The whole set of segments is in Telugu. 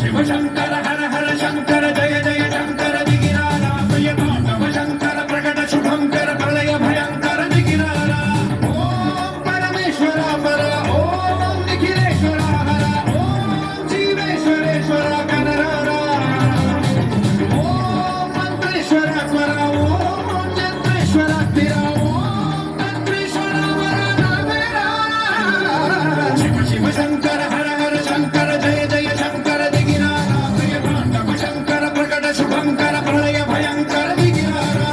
శివ శంకర హర హర శంకర జయ జయ శంకర దిగిరారా ప్రియ తాండవ శంకర ప్రకట శుభంకర ప్రళయ భయంకర దిగిరారా ఓం పరమేశ్వర పర ఓం నిఖిలేశ్వర హర ఓం జీవేశ్వరేశ్వర కనరారా ఓం మంత్రేశ్వర స్వర ఓం జంత్రేశ్వర స్థిర ఓం తంత్రేశ్వర వర నామేరా శివ శివ శంకర హర హర శంకర జయ జయ శంకర దిగిరారా ప్రియ తాండవ శంకర ప్రకట శుభంకర ప్రళయ భయంకర దిగిరారా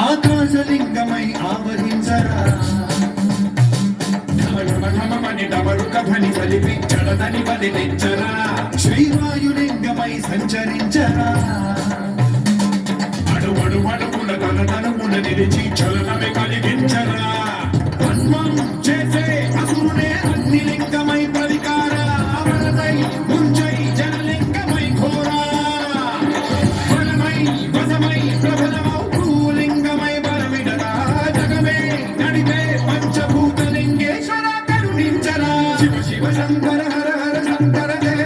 ఆకాశలింగమై ఆవరించరా ఢమఢమఢమమని డమరుక ధ్వని కలిపి చడదని బలిదించరా శ్రీవాయులింగమై సంచరించరా అడుగడుగడుగుల తనమున నిలిచి చలనమే కలిగించరా పద్మం చేసే అసురునే అగ్నిలింగమై ప్రవికార అమరమై ముంచై జనలింగమై ఘోరా వరమై వసమై ప్రబలమౌ భూలింగమై బలమిడరా జగమే నడిపే పంచభూతలింగేశ్వర కరుణించరా శివ శివ శంకర హర హర శంకర జయ